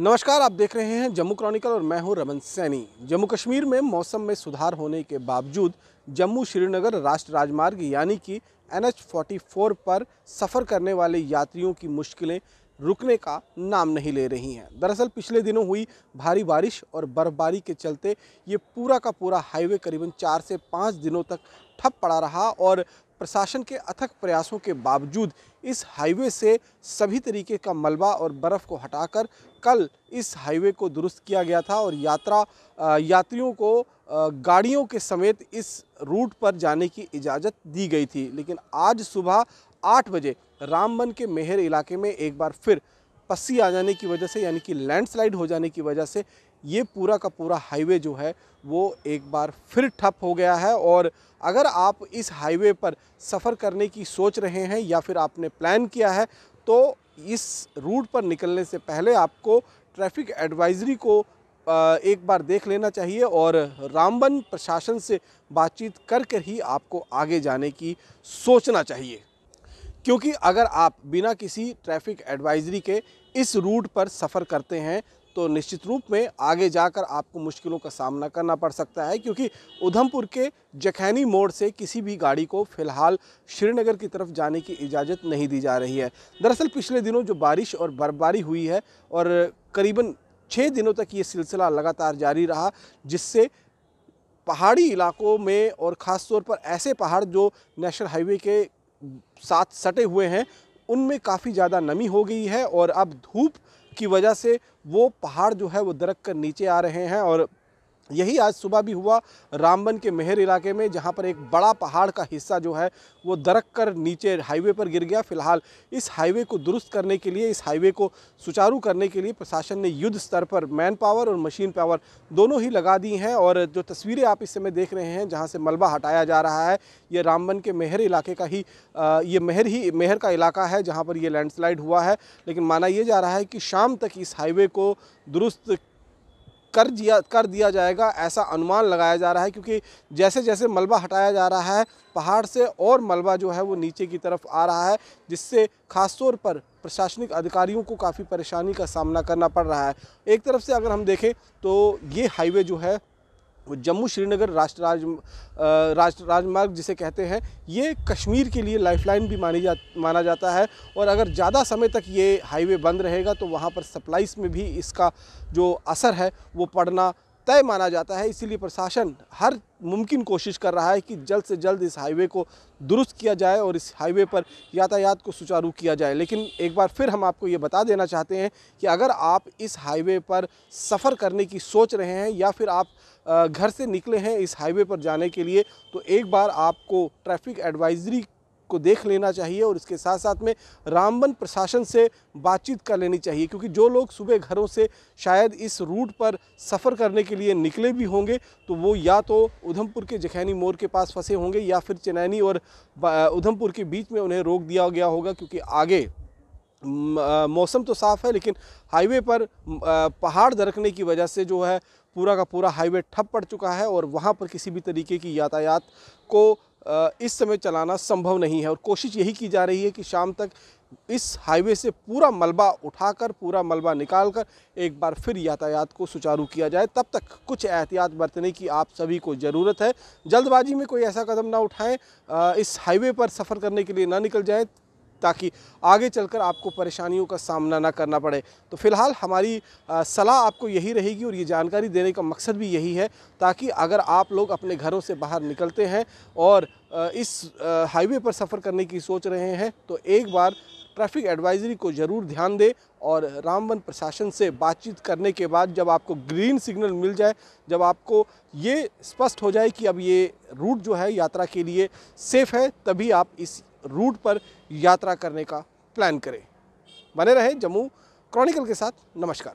नमस्कार, आप देख रहे हैं जम्मू क्रॉनिकल और मैं हूं रमन सैनी। जम्मू कश्मीर में मौसम में सुधार होने के बावजूद जम्मू श्रीनगर राष्ट्रीय राजमार्ग यानी कि NH-44 पर सफ़र करने वाले यात्रियों की मुश्किलें रुकने का नाम नहीं ले रही हैं। दरअसल पिछले दिनों हुई भारी बारिश और बर्फबारी के चलते ये पूरा का पूरा हाईवे करीबन 4 से 5 दिनों तक ठप पड़ा रहा और प्रशासन के अथक प्रयासों के बावजूद इस हाईवे से सभी तरीके का मलबा और बर्फ़ को हटाकर कल इस हाईवे को दुरुस्त किया गया था और यात्रियों को गाड़ियों के समेत इस रूट पर जाने की इजाज़त दी गई थी। लेकिन आज सुबह 8 बजे रामबन के मेहर इलाके में एक बार फिर पस्सी आ जाने की वजह से यानी कि लैंडस्लाइड हो जाने की वजह से ये पूरा का पूरा हाईवे जो है वो एक बार फिर ठप हो गया है। और अगर आप इस हाईवे पर सफ़र करने की सोच रहे हैं या फिर आपने प्लान किया है तो इस रूट पर निकलने से पहले आपको ट्रैफिक एडवाइजरी को एक बार देख लेना चाहिए और रामबन प्रशासन से बातचीत कर ही आपको आगे जाने की सोचना चाहिए, क्योंकि अगर आप बिना किसी ट्रैफिक एडवाइजरी के इस रूट पर सफ़र करते हैं तो निश्चित रूप में आगे जाकर आपको मुश्किलों का सामना करना पड़ सकता है, क्योंकि उधमपुर के जखैनी मोड़ से किसी भी गाड़ी को फ़िलहाल श्रीनगर की तरफ जाने की इजाज़त नहीं दी जा रही है। दरअसल पिछले दिनों जो बारिश और बर्फबारी हुई है और करीबन 6 दिनों तक ये सिलसिला लगातार जारी रहा, जिससे पहाड़ी इलाकों में और ख़ास तौर पर ऐसे पहाड़ जो नेशनल हाईवे के साथ सटे हुए हैं उनमें काफ़ी ज़्यादा नमी हो गई है और अब धूप की वजह से वो पहाड़ जो है वो दरक कर नीचे आ रहे हैं। और यही आज सुबह भी हुआ रामबन के मेहर इलाके में, जहां पर एक बड़ा पहाड़ का हिस्सा जो है वो दरक कर नीचे हाईवे पर गिर गया। फिलहाल इस हाईवे को दुरुस्त करने के लिए, इस हाईवे को सुचारू करने के लिए प्रशासन ने युद्ध स्तर पर मैन पावर और मशीन पावर दोनों ही लगा दी हैं। और जो तस्वीरें आप इस समय देख रहे हैं जहाँ से मलबा हटाया जा रहा है, ये रामबन के मेहर इलाके का ही ये मेहर का इलाका है जहाँ पर ये लैंडस्लाइड हुआ है। लेकिन माना यह जा रहा है कि शाम तक इस हाईवे को दुरुस्त कर दिया जाएगा, ऐसा अनुमान लगाया जा रहा है, क्योंकि जैसे जैसे मलबा हटाया जा रहा है पहाड़ से और मलबा जो है वो नीचे की तरफ आ रहा है, जिससे खास तौर पर प्रशासनिक अधिकारियों को काफ़ी परेशानी का सामना करना पड़ रहा है। एक तरफ से अगर हम देखें तो ये हाईवे जो है वो जम्मू श्रीनगर राष्ट्रीय राजमार्ग जिसे कहते हैं, ये कश्मीर के लिए लाइफलाइन भी माना जाता है। और अगर ज़्यादा समय तक ये हाईवे बंद रहेगा तो वहाँ पर सप्लाईज में भी इसका जो असर है वो पड़ना तय माना जाता है। इसीलिए प्रशासन हर मुमकिन कोशिश कर रहा है कि जल्द से जल्द इस हाईवे को दुरुस्त किया जाए और इस हाईवे पर यातायात को सुचारू किया जाए। लेकिन एक बार फिर हम आपको ये बता देना चाहते हैं कि अगर आप इस हाईवे पर सफ़र करने की सोच रहे हैं या फिर आप घर से निकले हैं इस हाईवे पर जाने के लिए, तो एक बार आपको ट्रैफिक एडवाइजरी को देख लेना चाहिए और इसके साथ साथ में रामबन प्रशासन से बातचीत कर लेनी चाहिए, क्योंकि जो लोग सुबह घरों से शायद इस रूट पर सफ़र करने के लिए निकले भी होंगे तो वो या तो उधमपुर के जखैनी मोड़ के पास फंसे होंगे या फिर चनैनी और उधमपुर के बीच में उन्हें रोक दिया गया होगा, क्योंकि आगे मौसम तो साफ़ है लेकिन हाईवे पर पहाड़ दरकने की वजह से जो है पूरा का पूरा हाईवे ठप पड़ चुका है और वहाँ पर किसी भी तरीके की यातायात को इस समय चलाना संभव नहीं है। और कोशिश यही की जा रही है कि शाम तक इस हाईवे से पूरा मलबा उठाकर, पूरा मलबा निकालकर एक बार फिर यातायात को सुचारू किया जाए। तब तक कुछ एहतियात बरतने की आप सभी को ज़रूरत है। जल्दबाजी में कोई ऐसा कदम ना उठाएं, इस हाईवे पर सफ़र करने के लिए ना निकल जाएं ताकि आगे चलकर आपको परेशानियों का सामना ना करना पड़े। तो फिलहाल हमारी सलाह आपको यही रहेगी और ये जानकारी देने का मकसद भी यही है, ताकि अगर आप लोग अपने घरों से बाहर निकलते हैं और इस हाईवे पर सफ़र करने की सोच रहे हैं तो एक बार ट्रैफिक एडवाइजरी को ज़रूर ध्यान दें और रामबन प्रशासन से बातचीत करने के बाद जब आपको ग्रीन सिग्नल मिल जाए, जब आपको ये स्पष्ट हो जाए कि अब ये रूट जो है यात्रा के लिए सेफ़ है, तभी आप इस रूट पर यात्रा करने का प्लान करें। बने रहें जम्मू क्रॉनिकल के साथ। नमस्कार।